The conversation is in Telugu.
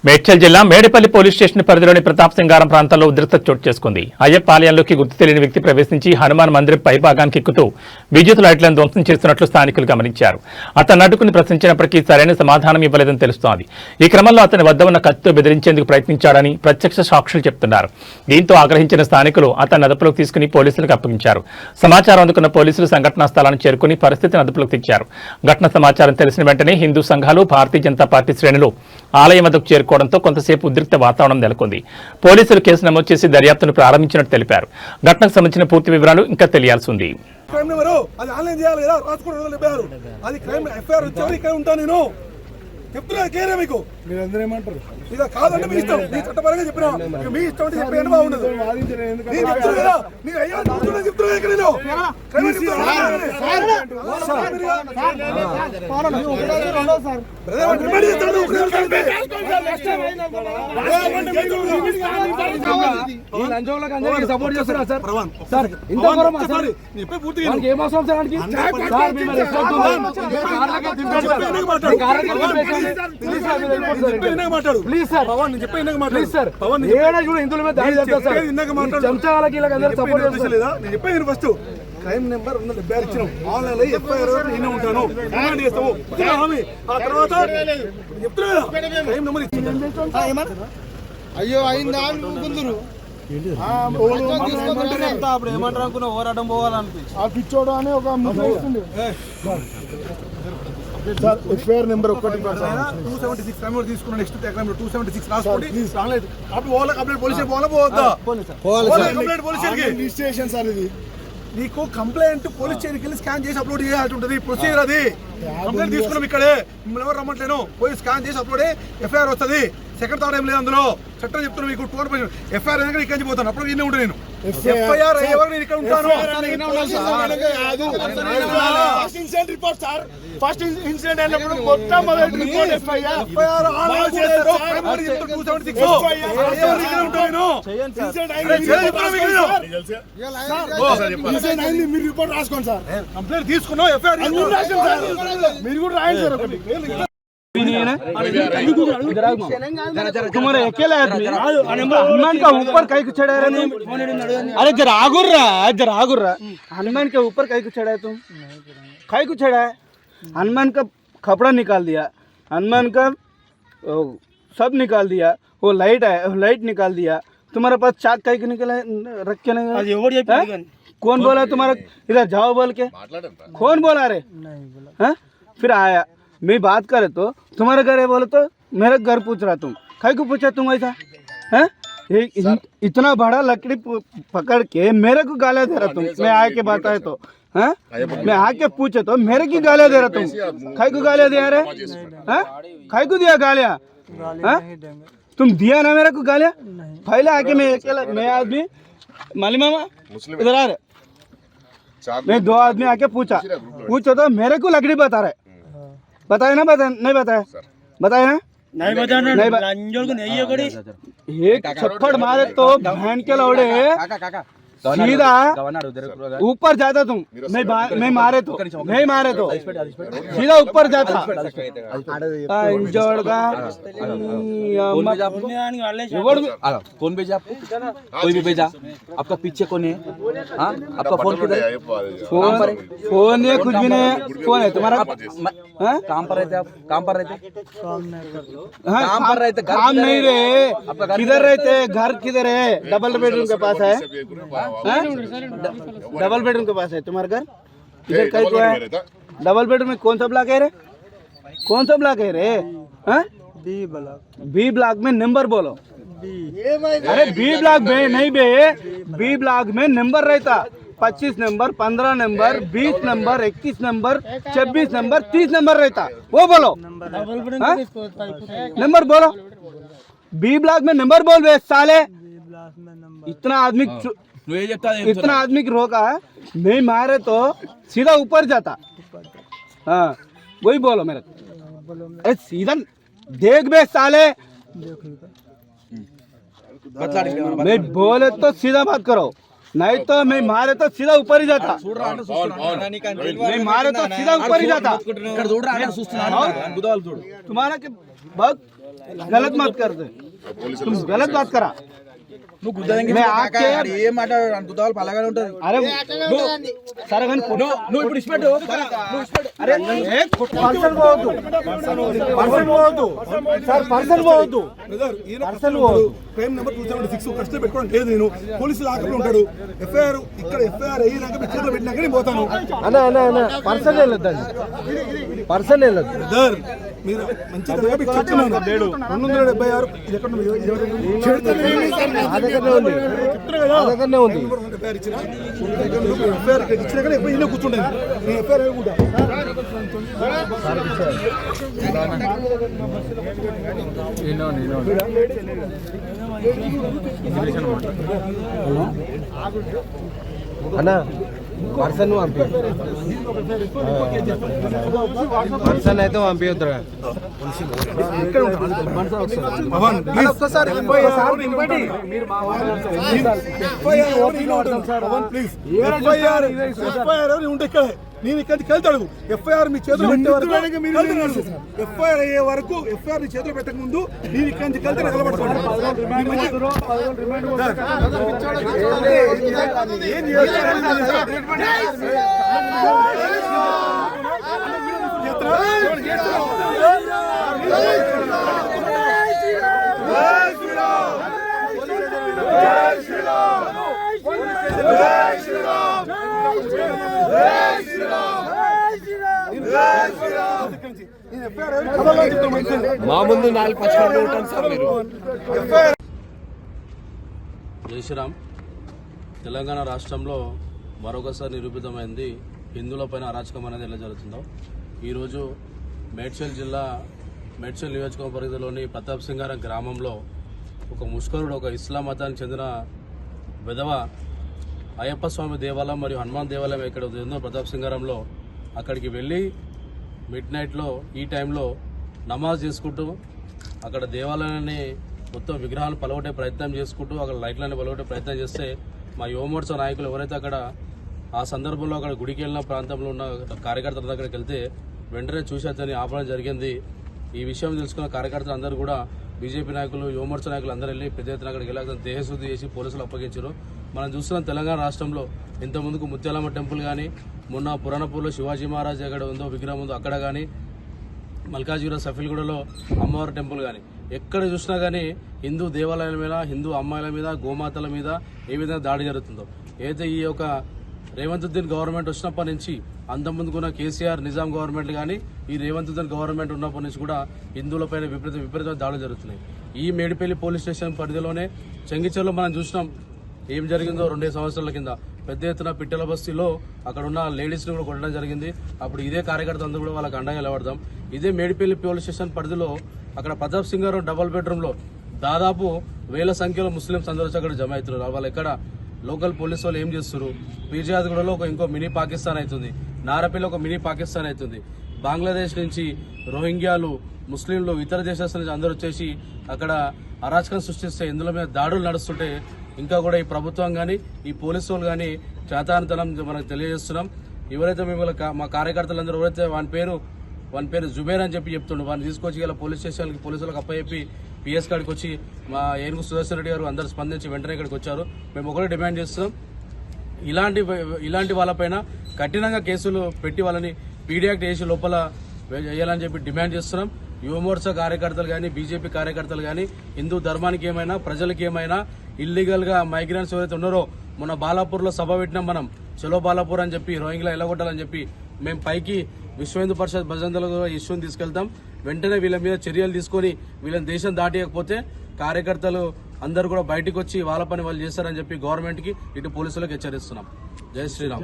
మేడ్చల్ జిల్లా మేడిపల్లి పోలీస్ స్టేషన్ పరిధిలోని ప్రతాప్ సింగారం ప్రాంతంలో ఉద్రిక్తత చోటు చేసుకుంది. అయ్యప్ప ఆలయంలోకి గుర్తు తెలియని వ్యక్తి ప్రవేశించి హనుమాన్ మందిరం పైభాగానికి ఎక్కుతూ విద్యుత్ లైట్లను ధ్వంసం చేస్తున్నట్లు స్థానికులు గమనించారు. అతను అడ్డుకుని ప్రశ్నించినప్పటికీ సరైన సమాధానం ఇవ్వలేదని తెలుస్తోంది. ఈ క్రమంలో అతని వద్ద ఉన్న కత్తితో బెదిరించేందుకు ప్రయత్నించాడని ప్రత్యక్ష సాక్షులు చెబుతున్నారు. దీంతో ఆగ్రహించిన స్థానికులు అతన్ని అదుపులోకి తీసుకుని పోలీసులకు అప్పగించారు. సమాచారం అందుకున్న పోలీసులు సంఘటనా స్థలాన్ని చేరుకుని పరిస్థితిని అదుపులోకి తెచ్చారు. ఘటన సమాచారం తెలిసిన వెంటనే హిందూ సంఘాలు, భారతీయ జనతా పార్టీ శ్రేణులు ఆలయం వద్దకు చేరుకోవడంతో కొంతసేపు ఉద్రిక్త వాతావరణం నెలకొంది. పోలీసులు కేసు నమోదు చేసి దర్యాప్తును ప్రారంభించినట్టు తెలిపారు. ఘటనకు సంబంధించిన పూర్తి వివరాలు ఇంకా తెలియాల్సి ఉంది. చెప్తున్నా కేరే మీకు మీరందరూ ఏమంటారు ఇక కాదంటే మీ ఇష్టం, మీ చట్టపరంగా చెప్పినా మీ ఇష్టం అంటే చెప్పేది బాగుండదు. సపోర్ట్ చేస్తున్నా sir. Sir please sir Pawan నేను చెప్పే ప్లీజ్ సార్ పవన్ హిందువుల మీద దాడి చేస్తారు. నేను చెప్పేది ఫస్ట్ క్రైమ్ నెంబర్ 76 ఇచ్చినాం. ఆన్లైన్ లో ఎఫ్ఐఆర్ నేను ఉంటాను డిమాండ్ చేస్తాము. ఆ తర్వాత చెప్తున్నా క్రైమ్ నెంబర్ అయ్యో అయిందా ముందురు అప్పుడు ఏమంటారు అనుకున్నా పోరాటం పోవాలనిపించి ఆ పిచ్చోడు అని ఒక ఎఫ్ఐఆర్ నెంబర్ 276 క్రైమ్ తీసుకున్న నెక్స్ట్ క్రైమ్ 276 రాసుకోండి. అప్పుడు వాళ్ళకి కంప్లైంట్ పోలీస్ పోవాలా పోవద్దా? Complaint police registration sir. ఇది నీకు కంప్లైంట్ పోలీస్ స్టేషన్కి వెళ్ళి స్కాన్ చేసి అప్లోడ్ చేయాల్సి ఉంటుంది. ప్రొసీజర్ అది. కంప్లైంట్ తీసుకున్నాం ఇక్కడే, మిమ్మల్ని ఎవరు రమ్మట్లేను. పోయి స్కాన్ చేసి అప్లోడ్ ఎఫ్ఐఆర్ వస్తుంది. సెకండ్ థర్డ్ ఏం లేదు అందులో. చట్టం చెప్తున్నా మీకు 200% ఎఫ్ఐఆర్ అయినా ఇక్కడ నుంచి పోతాను. అప్పుడు ఇన్నే ఉంటాను నేను. ఎఫ్ఐఆర్ అయ్యేవారు నేను ఇక్కడ ఉంటాను. ఫస్ట్ ఇన్సిడెంట్ అయినప్పుడు మొట్టమొదటి రిపోర్ట్ ఎఫ్ఐఆర్ ఆన్లైన్ చేస్తారు. 276 మీరు రిపోర్ట్ రాసుకోండి సార్. కంప్లైంట్ తీసుకున్నాం. ఎఫ్ఐఆర్ మీరు కూడా రాయండి సార్. ఒకటి तुम्हारे अकेला आदमी हनुमान का ऊपर कहीं को चढ़ा रहे तुम? अरे जरा आगुर्रा हनुमान के ऊपर कहीं को चढ़ा तुम? कहीं को चढ़ा है? हनुमान का कपड़ा निकाल दिया, हनुमान का सब निकाल दिया. वो लाइट है, लाइट निकाल दिया. तुम्हारे पास चाक कहीं को निकला रख के नहीं? कौन बोला तुम्हारा इधर जाओ बोल के? कौन बोला रे? फिर आया मैं बात करे तो तुम्हारे घर है बोले तो मेरा घर पूछ रहा. तुम कहीं को पूछा तुम ऐसा? हैं इतना बड़ा लकड़ी पकड़ के मेरे को गालियां दे रहा तुम. मैं आके बताए तो हैं, मैं आके पूछे तो मेरे की गालियां दे रहा तुम. कहीं को गालियां दे रहे हैं? कहीं को दिया गालियां? तुम दिया ना मेरे को गालियां? पहले आके मैं अकेला, मैं आदमी माली मामा इधर आ रहे, मैं 2 आदमी आके पूछा तो मेरे को लकड़ी बता रहे. बताया ना? नहीं बताया ना? नहीं बताया. एक छप्पड़ मारे तो बहन के लौड़े सीधा ऊपर जाता तुम. मैं मारे तो सीधा ऊपर जाता. कौन भेजा आपको? कोई भी भेजा? आपका पीछे कौन है? आपका फोन किधर है? फोन है कुछ भी नहीं. कौन है तुम्हारा? काम पर रहते आप? काम पर रहते? काम पर रहते? काम नहीं रहे. किधर रहते? घर किधर है? डबल बेडरूम के पास है. डबल बेडरूम के पास है तुम्हारा घर? इधर कहीं तो है. डबल बेडरूम में कौन सा ब्लॉक है रे? कौन सा ब्लॉक है रे? बी ब्लॉक में नंबर बोलो. अरे बी ब्लॉक में नहीं बे. बी ब्लॉक में नंबर रहता 25 number, 15 number, 20 number, 21 number, 26 number, 30 number रहता. वो बोलो नंबर बोलो. बी ब्लॉक में नंबर बोल बे साले. इतना आदमी की रोका है. नहीं मारे तो सीधा ऊपर जाता. हाँ वही बोलो मेरे. अरे सीधा देख बे साले. मैं बोले तो सीधा बात करो. नहीं तो मैं मारे तो सीधा ऊपर ही जाता. मैं मारे तो सीधा ऊपर ही जाता. तुम्हारा के बहुत गलत मत कर दे, तुम गलत बात करा। నువ్వు గుద్దదంగి मैं आके ఏం మాట్లాడు గుద్దాలు పలగానే ఉంటది अरे सारा गन నువ్వు ఇప్పుడు ఇష్టపెట్టు अरे पर्सन పోవద్దు సార్ పర్సన్ పోవద్దు పర్సన్ పోవద్దు క్రైమ్ నెంబర్ 276 ఖర్చు పెట్టుకోవడం లేదు. నేను పోలీసులు ఆకలి ఉంటాడు. ఎఫ్ఐఆర్ ఇక్కడ ఎఫ్ఐఆర్ అయ్యాక మీ చేతిలో పెట్టినాక నేను పోతాను. అన్న పర్సన్ వెళ్ళొద్దండి, పర్సన్ వెళ్ళొద్దు. బ్రదర్ మీరు మంచిగా మీకు చెప్తున్నాను 276 ఇది ఎక్కడ ఉంది? నా దగ్గరనే ఉంది ఎఫ్ఐఆర్ ఇచ్చిన ఎఫ్ఐఆర్ ఇచ్చినాక ఎప్పుడు ఇల్లు కూర్చుంటాను. నేను ఎఫ్ఐఆర్ కూడా అన్నా పర్సన్ పర్సన్ అయితే పంపించొద్దురా. పవన్ ఒక్కసారి ఎఫ్ఐఆర్ ఉంటే ఇక్కడ నేను ఇక్కడికి వెళ్తాడు. ఎఫ్ఐఆర్ మీ చేతిలో పెట్టే వరకు ఎఫ్ఐఆర్ అయ్యే వరకు ఎఫ్ఐఆర్ చేతిలో పెట్టక ముందు నేను ఇక్కడి నుంచి వెళ్తే నిలబడుతున్నాను. మా ముందు 4 పచ్చళ్ళు ఉంటాను సార్ మీరు. జై శ్రీరామ్. తెలంగాణ రాష్ట్రంలో మరొకసారి నిరూపితమైంది హిందువులపైన అరాచకం అనేది ఎలా జరుగుతుందో. ఈరోజు మేడ్చల్ జిల్లా మేడ్చల్ నియోజకవర్గ పరిధిలోని ప్రతాప్ సింగారం గ్రామంలో ఒక ముష్కరుడు ఒక ఇస్లాం మతానికి చెందిన విధవ అయ్యప్ప స్వామి దేవాలయం మరియు హనుమాన్ దేవాలయం ఎక్కడ ఉందో ప్రతాప్ సింగారంలో అక్కడికి వెళ్ళి మిడ్ నైట్లో ఈ టైంలో నమాజ్ చేసుకుంటూ అక్కడ దేవాలయాన్ని మొత్తం విగ్రహాలను పలగొట్టే ప్రయత్నం చేసుకుంటూ అక్కడ లైట్లని పలగొట్టే ప్రయత్నం చేస్తే మా యువమోర్చా నాయకులు ఎవరైతే అక్కడ ఆ సందర్భంలో అక్కడ గుడికి వెళ్ళిన ప్రాంతంలో ఉన్న కార్యకర్తల దగ్గరికి వెళ్తే వెంటనే చూసి అతన్ని ఆపడం జరిగింది. ఈ విషయం తెలుసుకున్న కార్యకర్తలు అందరూ కూడా బీజేపీ నాయకులు యువమోర్చా నాయకులు అందరూ వెళ్ళి పెద్ద ఎత్తున అక్కడికి వెళ్ళి అతను దేహశుద్ధి చేసి పోలీసులు అప్పగించారు. మనం చూస్తున్నాం తెలంగాణ రాష్ట్రంలో ఇంతకుముందుకు ముత్యాలమ్మ టెంపుల్ కానీ మొన్న పురాణపూర్లో శివాజీ మహారాజ్ ఎక్కడ ఉందో విగ్రహం ఉందో అక్కడ కానీ మల్కాజ్గిరి సఫిల్గూడలో అమ్మవారి టెంపుల్ కానీ ఎక్కడ చూసినా కానీ హిందూ దేవాలయాల మీద హిందూ అమ్మాయిల మీద గోమాతల మీద ఏ విధంగా దాడి జరుగుతుందో. అయితే ఈ యొక్క రేవంతుద్దీన్ గవర్నమెంట్ వచ్చినప్పటి నుంచి అంతకుముందుకున్న కేసీఆర్ నిజాం గవర్నమెంట్ కానీ ఈ రేవంతుద్దీన్ గవర్నమెంట్ ఉన్నప్పటి నుంచి కూడా హిందువులపైన విపరీతమైన దాడులు జరుగుతున్నాయి. ఈ మేడిపల్లి పోలీస్ స్టేషన్ పరిధిలోనే చెంగిచెర్లో మనం చూసినాం ఏం జరిగిందో 2 సంవత్సరాల కింద పెద్ద ఎత్తున పిట్టల బస్తీలో అక్కడ ఉన్న లేడీస్ని కూడా కొట్టడం జరిగింది. అప్పుడు ఇదే కార్యకర్త అందరూ కూడా వాళ్ళకి అండగా నిలబడదాం. ఇదే మేడిపల్లి పోలీస్ స్టేషన్ పరిధిలో అక్కడ ప్రతాప్ సింగారం డబుల్ బెడ్రూమ్లో దాదాపు 1000 సంఖ్యలో ముస్లింస్ అందరూ వచ్చి అక్కడ జమ అవుతున్నారు. వాళ్ళు ఎక్కడ లోకల్ పోలీసు వాళ్ళు ఏం చేస్తారు? పీర్జాద్గూడలో ఇంకో మినీ పాకిస్తాన్ అవుతుంది, నారపల్లి ఒక మినీ పాకిస్తాన్ అవుతుంది. బంగ్లాదేశ్ నుంచి రోహింగ్యాలు ముస్లింలు ఇతర దేశాల నుంచి అందరూ వచ్చేసి అక్కడ అరాచకం సృష్టిస్తే ఇందులో మీద దాడులు నడుస్తుంటే ఇంకా కూడా ఈ ప్రభుత్వం కానీ ఈ పోలీసు వాళ్ళు కానీ చేతానితనం మనకు తెలియజేస్తున్నాం. ఎవరైతే మేము మా కార్యకర్తలందరూ ఎవరైతే వాని పేరు జుబేర్ అని చెప్తుండే వాడిని తీసుకొచ్చి ఇలా పోలీస్ స్టేషన్కి పోలీసులకు అప్పచెప్పి పిఎస్ కాడికి వచ్చి మా ఏనుగు సుదర్శన్ రెడ్డి గారు అందరూ స్పందించి వెంటనే ఇక్కడికి వచ్చారు. మేము ఒకటే డిమాండ్ చేస్తున్నాం, ఇలాంటి వాళ్ళపైన కఠినంగా కేసులు పెట్టి వాళ్ళని పీడీ యాక్ట్ వేసి లోపల వేయాలని చెప్పి డిమాండ్ చేస్తున్నాం. యువమోర్చా కార్యకర్తలు కానీ బీజేపీ కార్యకర్తలు కానీ హిందూ ధర్మానికి ఏమైనా ప్రజలకి ఏమైనా ఇల్లీగల్ గా మైగ్రెంట్స్ ఎవరైతే ఉన్నారో మొన్న బాలాపూర్ లో సభ పెట్టినాం మనం, చలో బాలాపూర్ అని చెప్పి రోహింగ్లా ఎల్లగొట్టాలని చెప్పి మేము పైకి విశ్వ హిందూ పరిషత్ భజంతలు ఇష్యూని తీసుకెళ్తాం. వెంటనే వీళ్ళ మీద చర్యలు తీసుకొని వీళ్ళని దేశం దాటియకపోతే కార్యకర్తలు అందరూ కూడా బయటకు వచ్చి వాళ్ళ పని వాళ్ళు చేస్తారని చెప్పి గవర్నమెంట్ కి ఇటు పోలీసులకు హెచ్చరిస్తున్నాం. జై శ్రీరామ్.